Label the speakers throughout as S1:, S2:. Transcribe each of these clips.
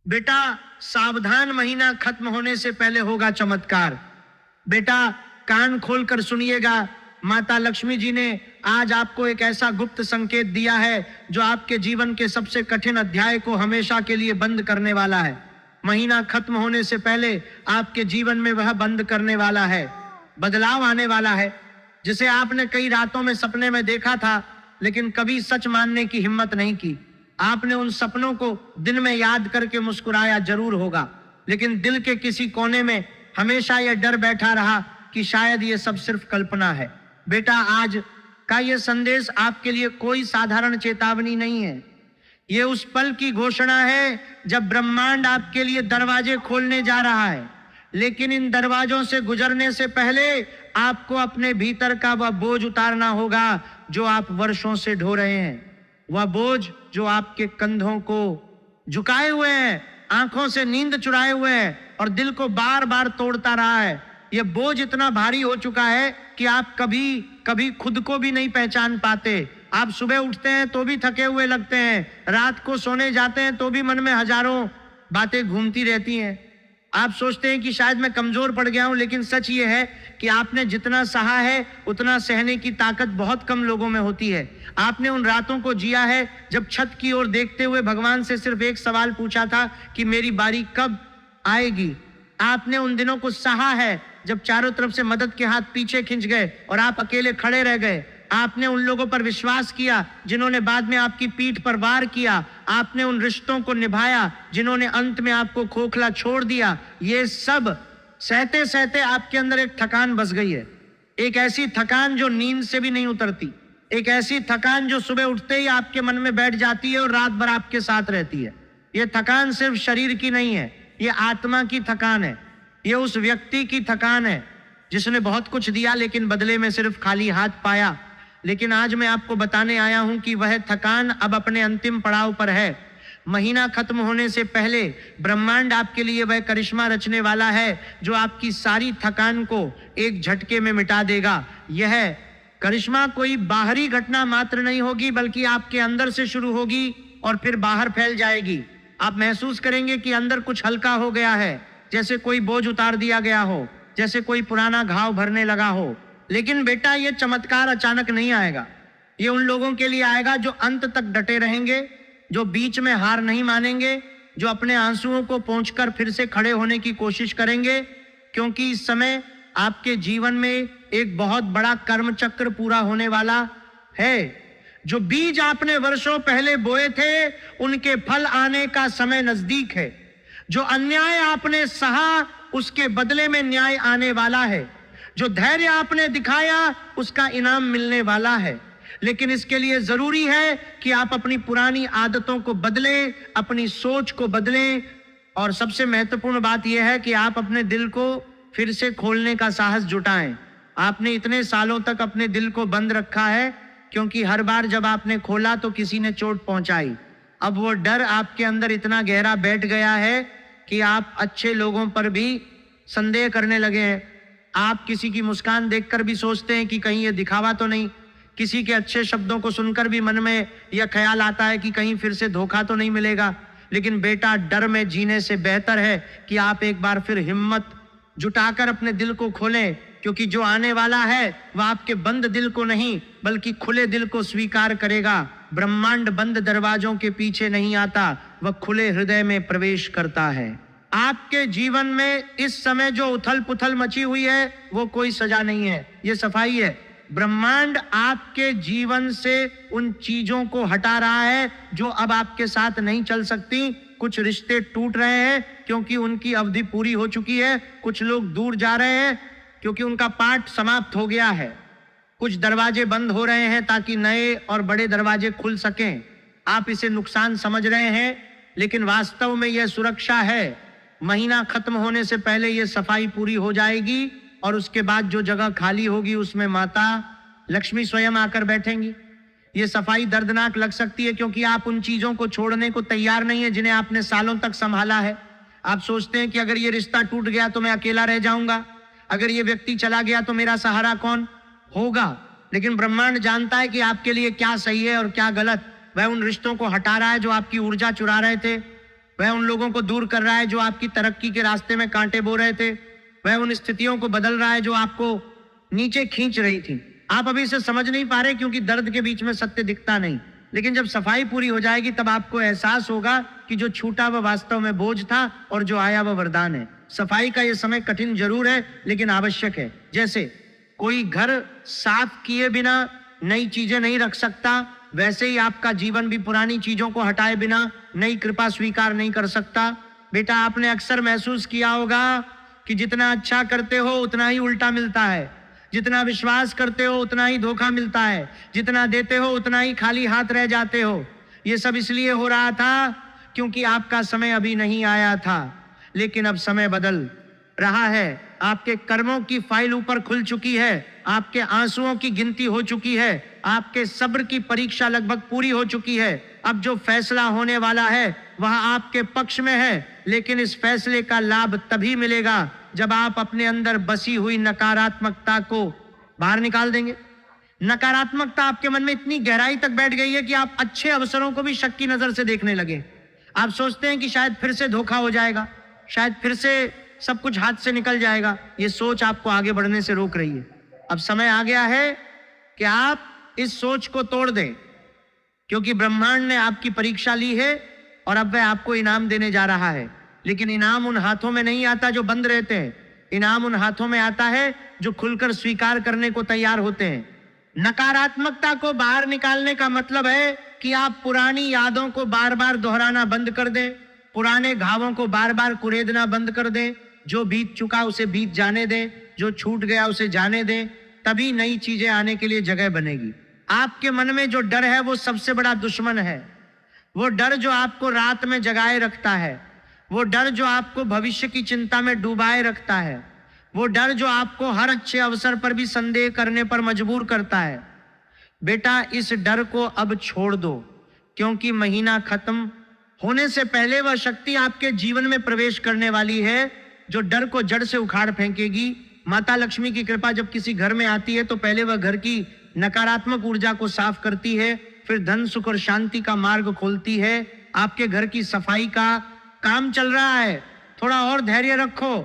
S1: बेटा सावधान, महीना खत्म होने से पहले होगा चमत्कार। बेटा कान खोलकर सुनिएगा, माता लक्ष्मी जी ने आज आपको एक ऐसा गुप्त संकेत दिया है जो आपके जीवन के सबसे कठिन अध्याय को हमेशा के लिए बंद करने वाला है। महीना खत्म होने से पहले आपके जीवन में वह बंद करने वाला है, बदलाव आने वाला है, जिसे आपने कई रातों में सपने में देखा था लेकिन कभी सच मानने की हिम्मत नहीं की। आपने उन सपनों को दिन में याद करके मुस्कुराया जरूर होगा, लेकिन दिल के किसी कोने में हमेशा यह डर बैठा रहा कि शायद ये सब सिर्फ कल्पना है। बेटा आज का ये संदेश आपके लिए कोई साधारण चेतावनी नहीं है, ये उस पल की घोषणा है जब ब्रह्मांड आपके लिए दरवाजे खोलने जा रहा है। लेकिन इन दरवाजों से गुजरने से पहले आपको अपने भीतर का वह बोझ उतारना होगा जो आप वर्षों से ढो रहे हैं। वह बोझ जो आपके कंधों को झुकाए हुए है, आंखों से नींद चुराए हुए है और दिल को बार बार तोड़ता रहा है। यह बोझ इतना भारी हो चुका है कि आप कभी कभी खुद को भी नहीं पहचान पाते। आप सुबह उठते हैं तो भी थके हुए लगते हैं, रात को सोने जाते हैं तो भी मन में हजारों बातें घूमती रहती हैं। आप सोचते हैं कि शायद मैं कमजोर पड़ गया हूं, लेकिन सच ये है कि आपने जितना सहा है उतना सहने की ताकत बहुत कम लोगों में होती है। आपने उन रातों को जिया है जब छत की ओर देखते हुए भगवान से सिर्फ एक सवाल पूछा था कि मेरी बारी कब आएगी। आपने उन दिनों को सहा है जब चारों तरफ से मदद के हाथ पीछे खिंच गए और आप अकेले खड़े रह गए। आपने उन लोगों पर विश्वास किया जिन्होंने बाद में आपकी पीठ पर वार किया। आपने उन रिश्तों को निभाया जिन्होंने अंत में आपको खोखला छोड़ दिया। ये सब सहते सहते आपके अंदर एक थकान बस गई है, एक ऐसी थकान जो नींद से भी नहीं उतरती, एक ऐसी थकान जो सुबह उठते ही आपके मन में बैठ जाती है और रात भर आपके साथ रहती है। ये थकान सिर्फ शरीर की नहीं है, ये आत्मा की थकान है। ये उस व्यक्ति की थकान है जिसने बहुत कुछ दिया लेकिन बदले में सिर्फ खाली हाथ पाया। लेकिन आज मैं आपको बताने आया हूं कि वह थकान अब अपने अंतिम पड़ाव पर है। महीना खत्म होने से पहले ब्रह्मांड आपके लिए वह करिश्मा रचने वाला है जो आपकी सारी थकान को एक झटके में मिटा देगा। यह करिश्मा कोई बाहरी घटना मात्र नहीं होगी, बल्कि आपके अंदर से शुरू होगी और फिर बाहर फैल जाएगी। आप महसूस करेंगे कि अंदर कुछ हल्का हो गया है, जैसे कोई बोझ उतार दिया गया हो, जैसे कोई पुराना घाव भरने लगा हो। लेकिन बेटा ये चमत्कार अचानक नहीं आएगा। ये उन लोगों के लिए आएगा जो अंत तक डटे रहेंगे, जो बीच में हार नहीं मानेंगे, जो अपने आंसुओं को पोंछकर फिर से खड़े होने की कोशिश करेंगे। क्योंकि इस समय आपके जीवन में एक बहुत बड़ा कर्म चक्र पूरा होने वाला है। जो बीज आपने वर्षों पहले बोए थे उनके फल आने का समय नजदीक है। जो अन्याय आपने सहा उसके बदले में न्याय आने वाला है। जो धैर्य आपने दिखाया उसका इनाम मिलने वाला है। लेकिन इसके लिए जरूरी है कि आप अपनी पुरानी आदतों को बदलें, अपनी सोच को बदलें, और सबसे महत्वपूर्ण बात यह है कि आप अपने दिल को फिर से खोलने का साहस जुटाएं। आपने इतने सालों तक अपने दिल को बंद रखा है क्योंकि हर बार जब आपने खोला तो किसी ने चोट पहुंचाई। अब वो डर आपके अंदर इतना गहरा बैठ गया है कि आप अच्छे लोगों पर भी संदेह करने लगे हैं। आप किसी की मुस्कान देखकर भी सोचते हैं कि कहीं ये दिखावा तो नहीं। किसी के अच्छे शब्दों को सुनकर भी मन में यह ख्याल आता है कि कहीं फिर से धोखा तो नहीं मिलेगा। लेकिन बेटा डर में जीने से बेहतर है कि आप एक बार फिर हिम्मत जुटाकर अपने दिल को खोलें, क्योंकि जो आने वाला है वह आपके बंद दिल को नहीं बल्कि खुले दिल को स्वीकार करेगा। ब्रह्मांड बंद दरवाजों के पीछे नहीं आता, वह खुले हृदय में प्रवेश करता है। आपके जीवन में इस समय जो उथल पुथल मची हुई है वो कोई सजा नहीं है, ये सफाई है। ब्रह्मांड आपके जीवन से उन चीजों को हटा रहा है जो अब आपके साथ नहीं चल सकती। कुछ रिश्ते टूट रहे हैं क्योंकि उनकी अवधि पूरी हो चुकी है। कुछ लोग दूर जा रहे हैं क्योंकि उनका पाठ समाप्त हो गया है। कुछ दरवाजे बंद हो रहे हैं ताकि नए और बड़े दरवाजे खुल सकें। आप इसे नुकसान समझ रहे हैं, लेकिन वास्तव में यह सुरक्षा है। महीना खत्म होने से पहले यह सफाई पूरी हो जाएगी और उसके बाद जो जगह खाली होगी उसमें माता लक्ष्मी स्वयं आकर बैठेंगी। ये सफाई दर्दनाक लग सकती है क्योंकि आप उन चीजों को छोड़ने को तैयार नहीं है जिन्हें आपने सालों तक संभाला है। आप सोचते हैं कि अगर ये रिश्ता टूट गया तो मैं अकेला रह जाऊंगा, अगर ये व्यक्ति चला गया तो मेरा सहारा कौन होगा। लेकिन ब्रह्मांड जानता है कि आपके लिए क्या सही है और क्या गलत। वह उन रिश्तों को हटा रहा है जो आपकी ऊर्जा चुरा रहे थे, वह उन लोगों को दूर कर रहा है जो आपकी तरक्की के रास्ते में कांटे बो रहे थे। वह उन स्थितियों को बदल रहा है जो आपको नीचे खींच रही थी। आप अभी इसे समझ नहीं पा रहे क्योंकि दर्द के बीच में सत्य दिखता नहीं, लेकिन जब सफाई पूरी हो जाएगी तब आपको एहसास होगा कि जो छूटा वह वास्तव में बोझ था और जो आया वह वरदान है। सफाई का यह समय कठिन जरूर है लेकिन आवश्यक है। जैसे कोई घर साफ किए बिना नई चीजें नहीं रख सकता, वैसे ही आपका जीवन भी पुरानी चीजों को हटाए बिना नई कृपा स्वीकार नहीं कर सकता। बेटा, आपने अक्सर महसूस किया होगा कि जितना अच्छा करते हो उतना ही उल्टा मिलता है, जितना विश्वास करते हो उतना ही धोखा मिलता है, जितना देते हो उतना ही खाली हाथ रह जाते हो। ये सब इसलिए हो रहा था क्योंकि आपका समय अभी नहीं आया था, लेकिन अब समय बदल रहा है। आपके कर्मों की फाइल ऊपर खुल चुकी है, आपके आंसुओं की गिनती हो चुकी है, आपके सब्र की परीक्षा लगभग पूरी हो चुकी है। अब जो फैसला होने वाला है वह आपके पक्ष में है, लेकिन इस फैसले का लाभ तभी मिलेगा जब आप अपने अंदर बसी हुई नकारात्मकता को बाहर निकाल देंगे। नकारात्मकता आपके मन में इतनी गहराई तक बैठ गई है कि आप अच्छे अवसरों को भी शक की नजर से देखने लगे। आप सोचते हैं कि शायद फिर से धोखा हो जाएगा, शायद फिर से सब कुछ हाथ से निकल जाएगा। ये सोच आपको आगे बढ़ने से रोक रही है। अब समय आ गया है कि आप इस सोच को तोड़ दें, क्योंकि ब्रह्मांड ने आपकी परीक्षा ली है और अब वह आपको इनाम देने जा रहा है। लेकिन इनाम उन हाथों में नहीं आता जो बंद रहते हैं, इनाम उन हाथों में आता है जो खुलकर स्वीकार करने को तैयार होते हैं। नकारात्मकता को बाहर निकालने का मतलब है कि आप पुरानी यादों को बार बार दोहराना बंद कर दें, पुराने घावों को बार बार कुरेदना बंद कर दें। जो बीत चुका उसे बीत जाने दें, जो छूट गया उसे जाने दें, तभी नई चीजें आने के लिए जगह बनेगी। आपके मन में जो डर है वो सबसे बड़ा दुश्मन है। वो डर जो आपको रात में जगाए रखता है, वो डर जो आपको भविष्य की चिंता में डुबाए रखता है, वो डर जो आपको हर अच्छे अवसर पर भी संदेह करने पर मजबूर करता है। बेटा, इस डर को अब छोड़ दो, क्योंकि महीना खत्म होने से पहले वह शक्ति आपके जीवन में प्रवेश करने वाली है जो डर को जड़ से उखाड़ फेंकेगी। माता लक्ष्मी की कृपा जब किसी घर में आती है तो पहले वह घर की नकारात्मक ऊर्जा को साफ करती है, फिर धन सुख और शांति का मार्ग खोलती है। आपके घर की सफाई का काम चल रहा है, थोड़ा और धैर्य रखो।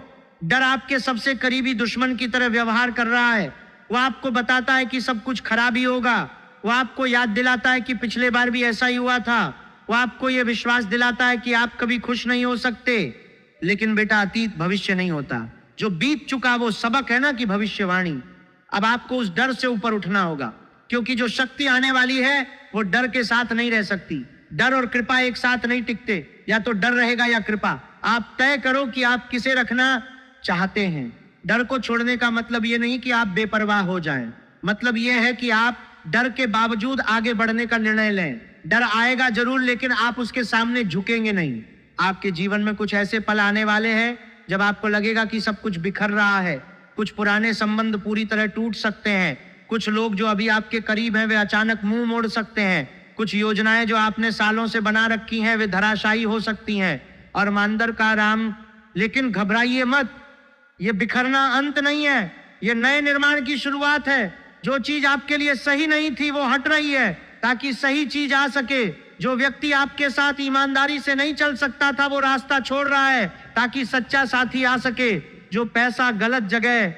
S1: डर आपके सबसे करीबी दुश्मन की तरह व्यवहार कर रहा है। वो आपको बताता है कि सब कुछ खराब ही होगा, वो आपको याद दिलाता है कि पिछले बार भी ऐसा ही हुआ था, वो आपको यह विश्वास दिलाता है कि आप कभी खुश नहीं हो सकते। लेकिन बेटा, अतीत भविष्य नहीं होता, जो बीत चुका वो सबक है ना कि भविष्यवाणी। अब आपको उस डर से ऊपर उठना होगा, क्योंकि जो शक्ति आने वाली है वो डर के साथ नहीं रह सकती। डर और कृपा एक साथ नहीं टिकते, या तो डर रहेगा या कृपा। आप तय करो कि आप किसे रखना चाहते हैं। डर को छोड़ने का मतलब ये नहीं कि आप बेपरवाह हो जाएं, मतलब ये है कि आप डर के बावजूद आगे बढ़ने का निर्णय लें। डर आएगा जरूर, लेकिन आप उसके सामने झुकेंगे नहीं। आपके जीवन में कुछ ऐसे पल आने वाले हैं जब आपको लगेगा कि सब कुछ बिखर रहा है, कुछ पुराने संबंध पूरी तरह टूट सकते हैं, कुछ लोग जो अभी आपके करीब हैं वे अचानक मुंह मोड़ सकते हैं, कुछ योजनाएं जो आपने सालों से बना रखी हैं वे धराशायी हो सकती हैं। और मांदर का राम, लेकिन घबराइए मत, ये बिखरना अंत नहीं है, ये नए निर्माण की शुरुआत है। जो चीज आपके लिए सही नहीं थी वो हट रही है ताकि सही चीज आ सके। जो व्यक्ति आपके साथ ईमानदारी से नहीं चल सकता था वो रास्ता छोड़ रहा है ताकि सच्चा साथी आ सके। जो पैसा गलत जगह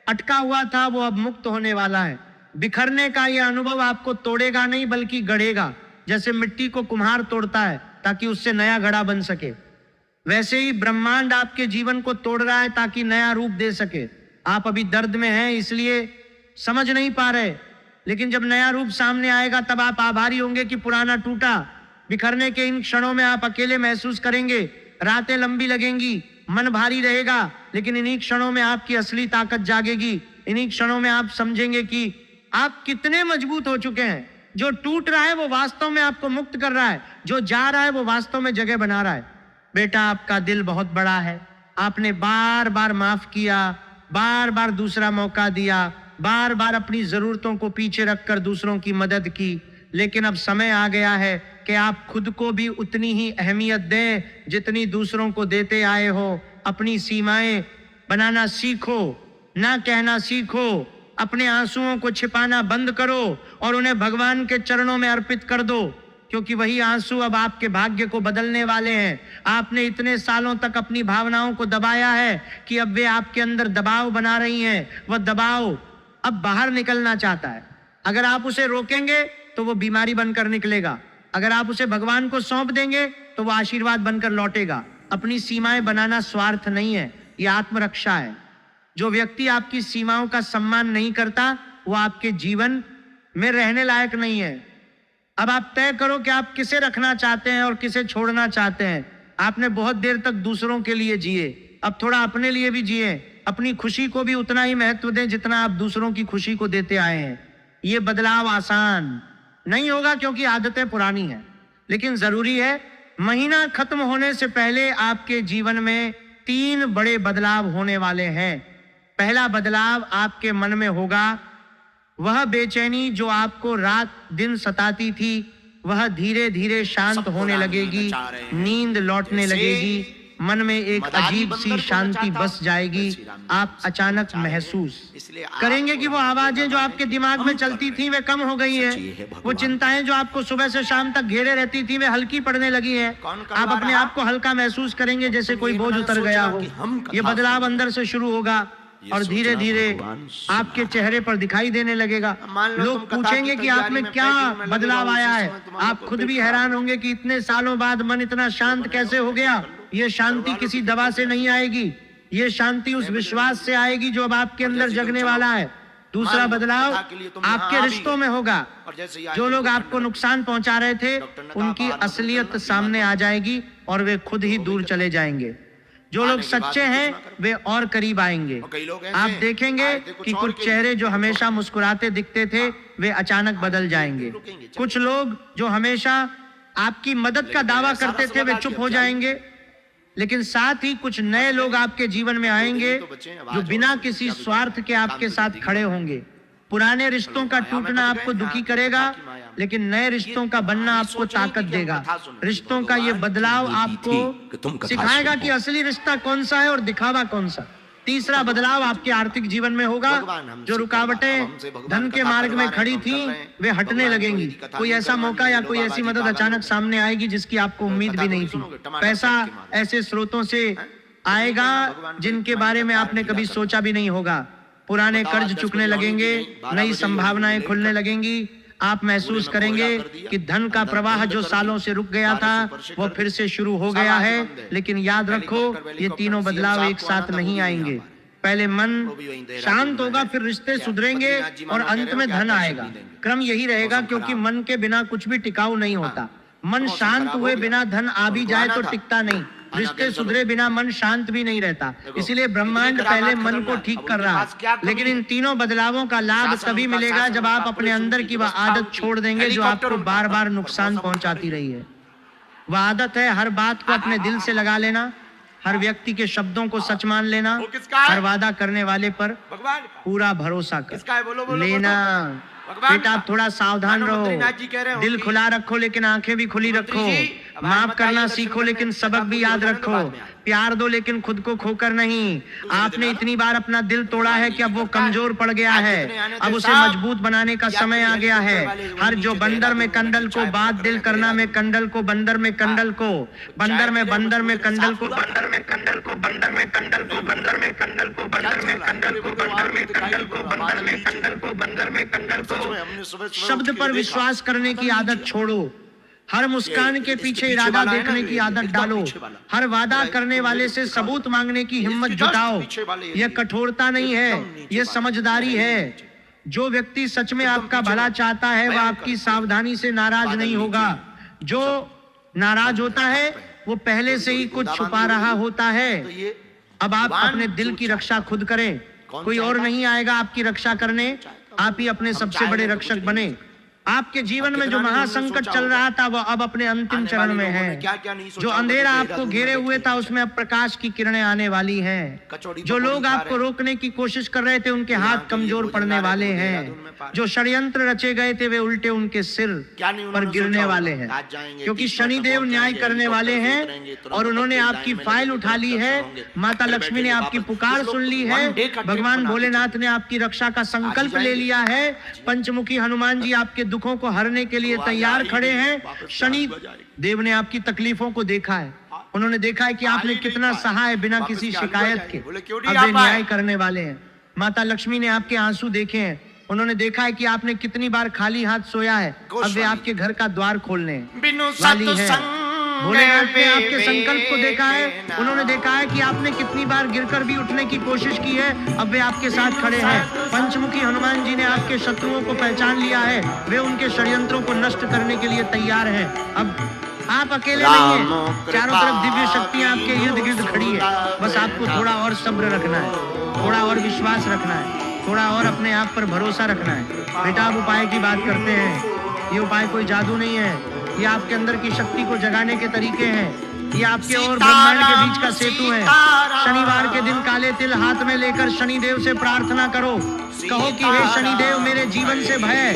S1: अटका हुआ था वो अब मुक्त होने वाला है। बिखरने का यह अनुभव आपको तोड़ेगा नहीं बल्कि गढ़ेगा। जैसे मिट्टी को कुम्हार तोड़ता है ताकि उससे नया घड़ा बन सके, वैसे ही ब्रह्मांड आपके जीवन को तोड़ रहा है ताकि नया रूप दे सके। आप अभी दर्द में हैं इसलिए समझ नहीं पा रहे, लेकिन जब नया रूप सामने आएगा तब आप आभारी होंगे कि पुराना टूटा। बिखरने के इन क्षणों में आप अकेले महसूस करेंगे, रातें लंबी लगेंगी, मन भारी रहेगा, लेकिन इन्हीं क्षणों में आपकी असली ताकत जागेगी। इन्हीं क्षणों में आप समझेंगे कि आप कितने मजबूत हो चुके हैं। जो टूट रहा है वो वास्तव में आपको मुक्त कर रहा है, जो जा रहा है वो वास्तव में जगह बना रहा है। बेटा, आपका दिल बहुत बड़ा है, आपने बार बार माफ किया, बार बार दूसरा मौका दिया, बार बार अपनी जरूरतों को पीछे रखकर दूसरों की मदद की। लेकिन अब समय आ गया है कि आप खुद को भी उतनी ही अहमियत दें जितनी दूसरों को देते आए हो। अपनी सीमाएं बनाना सीखो, ना कहना सीखो, अपने आंसुओं को छिपाना बंद करो और उन्हें भगवान के चरणों में अर्पित कर दो, क्योंकि वही आंसू अब आपके भाग्य को बदलने वाले हैं। आपने इतने सालों तक अपनी भावनाओं को दबाया है कि अब वे आपके अंदर दबाव बना रही हैं। वह दबाव अब बाहर निकलना चाहता है। अगर आप उसे रोकेंगे तो वो बीमारी बनकर निकलेगा। अगर आप उसे भगवान को सौंप देंगे तो वो आशीर्वाद बनकर लौटेगा। अपनी सीमाएं बनाना स्वार्थ नहीं है, ये आत्मरक्षा है। जो व्यक्ति आपकी सीमाओं का सम्मान नहीं करता वो आपके जीवन में रहने लायक नहीं है। अब आप तय करो कि आप किसे रखना चाहते हैं और किसे छोड़ना चाहते हैं। आपने बहुत देर तक दूसरों के लिए जिए, अब थोड़ा अपने लिए भी जिए। अपनी खुशी को भी उतना ही महत्व दें जितना आप दूसरों की खुशी को देते आए हैं। ये बदलाव आसान नहीं होगा क्योंकि आदतें पुरानी हैं, लेकिन जरूरी है। महीना खत्म होने से पहले आपके जीवन में 3 बड़े बदलाव होने वाले हैं। पहला बदलाव आपके मन में होगा। वह बेचैनी जो आपको रात दिन सताती थी वह धीरे धीरे शांत होने लगेगी। नींद लौटने लगेगी। मन में एक अजीब सी शांति बस जाएगी। आप अचानक महसूस करेंगे कि वो आवाजें जो आपके दिमाग में चलती थी वे कम हो गई हैं। वो चिंताएं जो आपको सुबह से शाम तक घेरे रहती थी वे हल्की पड़ने लगी हैं। आप अपने आप को हल्का महसूस करेंगे, जैसे कोई बोझ उतर गया हो। ये बदलाव अंदर से शुरू होगा और धीरे धीरे आपके चेहरे पर दिखाई देने लगेगा। लोग पूछेंगे कि आप में क्या बदलाव आया है। आप खुद भी हैरान होंगे कि इतने सालों बाद मन इतना शांत कैसे हो गया। ये शांति किसी दवा से नहीं आएगी, ये शांति उस विश्वास से आएगी जो अब आपके अंदर जगने वाला है। दूसरा बदलाव आपके रिश्तों में होगा। जो लोग आपको नुकसान पहुंचा रहे थे उनकी असलियत सामने आ जाएगी और वे खुद ही दूर चले जाएंगे। जो लोग सच्चे हैं वे और करीब आएंगे। आप देखेंगे कि कुछ चेहरे जो हमेशा मुस्कुराते दिखते थे वे अचानक बदल जाएंगे। कुछ लोग जो हमेशा आपकी मदद का दावा करते थे वे चुप हो जाएंगे। लेकिन साथ ही कुछ नए लोग आपके जीवन में आएंगे जो बिना किसी स्वार्थ के आपके साथ खड़े होंगे। पुराने रिश्तों का टूटना आपको दुखी करेगा, लेकिन नए रिश्तों का बनना आपको ताकत देगा। रिश्तों का ये बदलाव आपको सिखाएगा कि असली रिश्ता कौन सा है और दिखावा कौन सा। तीसरा बदलाव आपके आर्थिक जीवन में होगा। जो रुकावटें धन के मार्ग में खड़ी थी वे हटने लगेंगी। कोई ऐसा मौका या कोई ऐसी मदद अचानक सामने आएगी जिसकी आपको उम्मीद भी नहीं थी। पैसा ऐसे स्रोतों से आएगा जिनके बारे में आपने कभी सोचा भी नहीं होगा। पुराने कर्ज चुकने लगेंगे, नई संभावनाएं खुलने लगेंगी। आप महसूस करेंगे कि धन का प्रवाह जो सालों से रुक गया था वो फिर से शुरू हो गया है। लेकिन याद रखो ये तीनों बदलाव एक साथ नहीं आएंगे। पहले मन शांत होगा, फिर रिश्ते सुधरेंगे और अंत में धन आएगा। क्रम यही रहेगा क्योंकि मन के बिना कुछ भी टिकाऊ नहीं होता। मन शांत हुए बिना धन आ भी जाए तो टिकता नहीं। रिश्ते सुधरे बिना मन शांत भी नहीं रहता। इसलिए ब्रह्मांड पहले मन को ठीक कर रहा है। लेकिन इन तीनों बदलावों का लाभ तभी मिलेगा जब आप अपने अंदर की वह आदत छोड़ देंगे जो आपको बार बार नुकसान पहुंचाती रही है। वह आदत है हर बात को अपने दिल से लगा लेना, हर व्यक्ति के शब्दों को सच मान लेना, हर वादा करने वाले पर पूरा भरोसा कर लेना। बेटा आप थोड़ा सावधान रहो, दिल खुला रखो लेकिन आंखें भी खुली रखो। माफ करना सीखो लेकिन सबक भी याद रखो। प्यार दो लेकिन खुद को खोकर नहीं। आपने इतनी बार अपना दिल तोड़ा है कि अब वो कमजोर पड़ गया है। अब उसे मजबूत बनाने का समय आ गया है। हर जो बंदर में कंडल को, बात दिल करना में कंडल को, बंदर में कंडल को, बंदर में कंडल को, बंदर में कंडल को, बंदर में कंडल को, बंदर में कंडल को, बंदर में कंडल को, बंदर में कंडल को, बंदर में कंडल को, बंदर में कंडल को। शब्द पर विश्वास करने की आदत छोड़ो। हर मुस्कान के पीछे इरादा देखने की आदत डालो। हर वादा करने वाले से सबूत मांगने की हिम्मत जुटाओ। यह कठोरता नहीं है, यह समझदारी है। जो व्यक्ति सच में आपका भला चाहता है वह आपकी सावधानी से नाराज नहीं होगा। जो नाराज होता है वो पहले से ही कुछ छुपा रहा होता है। अब आप अपने दिल की रक्षा खुद करें, कोई और नहीं आएगा आपकी रक्षा करने। आप ही अपने सबसे बड़े रक्षक बने। आपके जीवन में जो महासंकट चल रहा था वो अब अपने अंतिम चरण में है। जो अंधेरा आपको घेरे हुए था उसमें अब प्रकाश की किरणें आने वाली हैं। जो लोग आपको रोकने की कोशिश कर रहे थे उनके हाथ कमजोर पड़ने वाले हैं। जो षड्यंत्र रचे गए थे वे उल्टे उनके सिर पर गिरने वाले हैं। क्योंकि शनिदेव न्याय करने वाले हैं और उन्होंने आपकी फाइल उठा ली है। माता लक्ष्मी ने आपकी पुकार सुन ली है। भगवान भोलेनाथ ने आपकी रक्षा का संकल्प ले लिया है। पंचमुखी हनुमान जी आपके दुखों को हरने के लिए तैयार खड़े हैं। शनि देव ने आपकी तकलीफों को देखा है, उन्होंने देखा है कि आपने कितना सहा है बिना किसी शिकायत के। अब वे न्याय करने वाले हैं। माता लक्ष्मी ने आपके आंसू देखे हैं, उन्होंने देखा है कि आपने कितनी बार खाली हाथ सोया है। अब वे आपके घर का द्वार खोलने वाली है। भोलेनाथ ने आपके संकल्प को देखा है, उन्होंने देखा है कि आपने कितनी बार गिरकर भी उठने की कोशिश की है। अब वे आपके साथ खड़े हैं। पंचमुखी हनुमान जी ने आपके शत्रुओं को पहचान लिया है, वे उनके षड्यंत्रों को नष्ट करने के लिए तैयार हैं। अब आप अकेले नहीं हैं, चारों तरफ दिव्य शक्तियां आपके इर्द गिर्द खड़ी है। बस आपको थोड़ा और सब्र रखना है, थोड़ा और विश्वास रखना है, थोड़ा और अपने आप पर भरोसा रखना है। बेटा, आप उपाय की बात करते हैं, ये उपाय कोई जादू नहीं है, ये आपके अंदर की शक्ति को जगाने के तरीके हैं। ये आपके और ब्रह्मांड के बीच का सेतु है। शनिवार के दिन काले तिल हाथ में लेकर शनिदेव से प्रार्थना करो, कहो कि हे शनिदेव, मेरे जीवन से भय,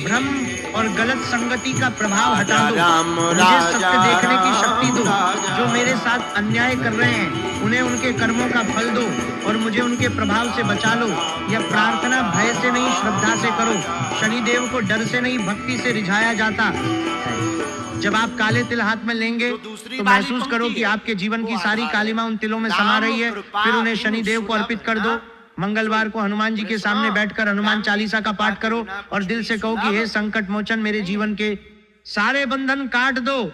S1: भ्रम और गलत संगति का प्रभाव हटा दो, मुझे सत्य देखने की शक्ति दो। जो मेरे साथ अन्याय कर रहे हैं उन्हें उनके कर्मों का फल दो और मुझे उनके प्रभाव से बचा लो। यह प्रार्थना भय से नहीं, श्रद्धा से करो। शनिदेव को डर से नहीं, भक्ति से रिझाया जाता। जब आप काले तिल हाथ में लेंगे तो महसूस करो कि आपके जीवन की सारी कालिमा उन तिलों में समा रही है। फिर उन्हें शनिदेव को अर्पित कर दो। मंगलवार को हनुमान जी के सामने बैठकर हनुमान चालीसा का पाठ करो और दिल से कहो कि हे संकट मोचन, मेरे जीवन के सारे बंधन काट दो,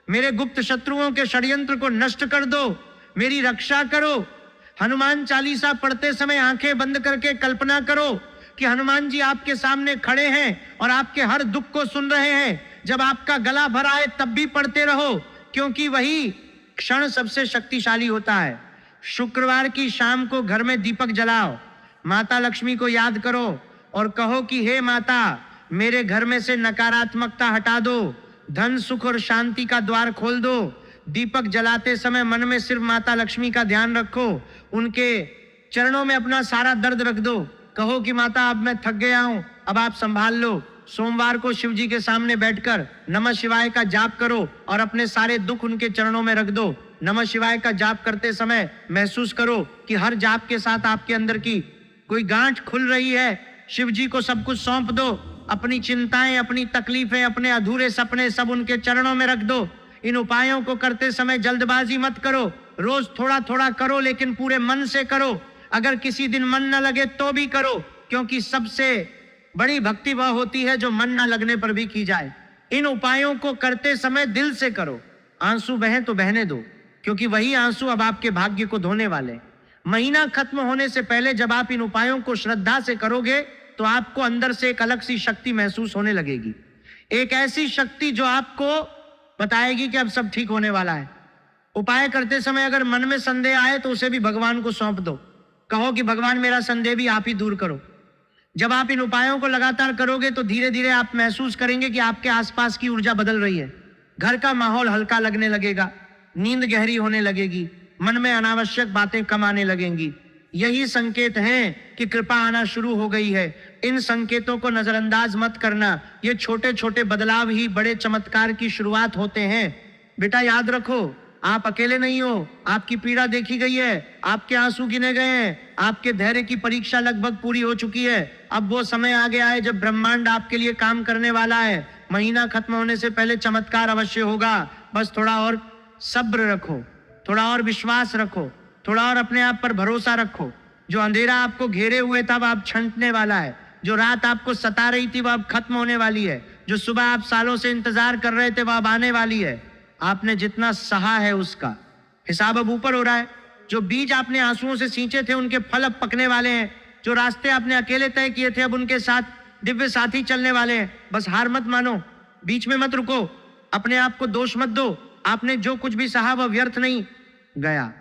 S1: मेरे गुप्त शत्रुओं के षड्यंत्र को नष्ट कर दो, मेरी रक्षा करो। हनुमान चालीसा पढ़ते समय आंखें बंद करके कल्पना करो कि हनुमान जी आपके सामने खड़े हैं और आपके हर दुख को सुन रहे हैं। जब आपका गला भर आए तब भी पढ़ते रहो, क्योंकि वही क्षण सबसे शक्तिशाली होता है। शुक्रवार की शाम को घर में दीपक जलाओ, माता लक्ष्मी को याद करो और कहो कि हे माता, मेरे घर में से नकारात्मकता हटा दो, धन सुख और शांति का द्वार खोल दो। दीपक जलाते समय मन में सिर्फ माता लक्ष्मी का ध्यान रखो, उनके चरणों में अपना सारा दर्द रख दो। कहो कि माता, अब मैं थक गया हूं, अब आप संभाल लो। सोमवार को शिव जी के सामने बैठकर नमः शिवाय का जाप करो और अपने सारे दुख उनके चरणों में रख दो। नमः शिवाय का जाप करते समय महसूस करो कि हर जाप के साथ आपके अंदर की कोई गांठ खुल रही है। शिव जी को सब कुछ सौंप दो, अपनी चिंताएं, अपनी तकलीफें, अपने अधूरे सपने सब उनके चरणों में रख दो। इन उपायों को करते समय जल्दबाजी मत करो, रोज थोड़ा थोड़ा करो, लेकिन पूरे मन से करो। अगर किसी दिन मन न लगे तो भी करो, क्योंकि सबसे बड़ी भक्ति वह होती है जो मन न लगने पर भी की जाए। इन उपायों को करते समय दिल से करो। आंसू बहे तो बहने दो, क्योंकि वही आंसू अब आपके भाग्य को धोने वाले। महीना खत्म होने से पहले जब आप इन उपायों को श्रद्धा से करोगे तो आपको अंदर से एक अलग सी शक्ति महसूस होने लगेगी। एक ऐसी शक्ति जो आपको बताएगी कि अब सब ठीक होने वाला है। उपाय करते समय अगर मन में संदेह आए तो उसे भी भगवान को सौंप दो। कहो कि भगवान, मेरा संदेह भी आप ही दूर करो। जब आप इन उपायों को लगातार करोगे तो धीरे धीरे आप महसूस करेंगे कि आपके आसपास की ऊर्जा बदल रही है। घर का माहौल हल्का लगने लगेगा, नींद गहरी होने लगेगी, मन में अनावश्यक बातें कम आने लगेंगी। यही संकेत हैं कि कृपा आना शुरू हो गई है। इन संकेतों को नजरअंदाज मत करना। ये छोटे छोटे बदलाव ही बड़े चमत्कार की शुरुआत होते हैं। बेटा, याद रखो, आप अकेले नहीं हो। आपकी पीड़ा देखी गई है, आपके आंसू गिने गए हैं, आपके धैर्य की परीक्षा लगभग पूरी हो चुकी है। अब वो समय आ गया है जब ब्रह्मांड आपके लिए काम करने वाला है। महीना खत्म होने से पहले चमत्कार अवश्य होगा। बस थोड़ा और सब्र रखो, थोड़ा और विश्वास रखो, थोड़ा और अपने आप पर भरोसा रखो। जो अंधेरा आपको घेरे हुए था वो अब छंटने वाला है। जो रात आपको सता रही थी वो अब खत्म होने वाली है। जो सुबह आप सालों से इंतजार कर रहे थे वो अब आने वाली है। आपने जितना सहा है उसका हिसाब अब ऊपर हो रहा है। जो बीज आपने आंसुओं से सींचे थे उनके फल अब पकने वाले हैं। जो रास्ते आपने अकेले तय किए थे अब उनके साथ दिव्य साथी चलने वाले हैं। बस हार मत मानो, बीच में मत रुको, अपने आप को दोष मत दो। आपने जो कुछ भी सहा वह व्यर्थ नहीं गया।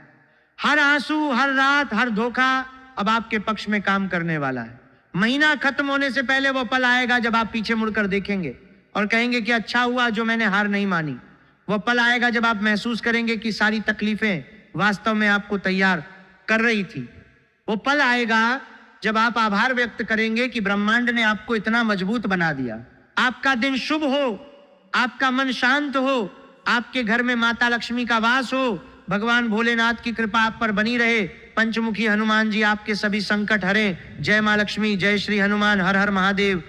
S1: हर आंसू, हर रात, हर धोखा अब आपके पक्ष में काम करने वाला है। महीना खत्म होने से पहले वो पल आएगा जब आप पीछे मुड़कर देखेंगे और कहेंगे कि अच्छा हुआ जो मैंने हार नहीं मानी। वह पल आएगा जब आप महसूस करेंगे कि सारी तकलीफें वास्तव में आपको तैयार कर रही थी। वो पल आएगा जब आप आभार व्यक्त करेंगे कि ब्रह्मांड ने आपको इतना मजबूत बना दिया। आपका दिन शुभ हो, आपका मन शांत हो, आपके घर में माता लक्ष्मी का वास हो, भगवान भोलेनाथ की कृपा आप पर बनी रहे। पंचमुखी हनुमान जी आपके सभी संकट हरे। जय मां लक्ष्मी, जय श्री हनुमान, हर हर महादेव।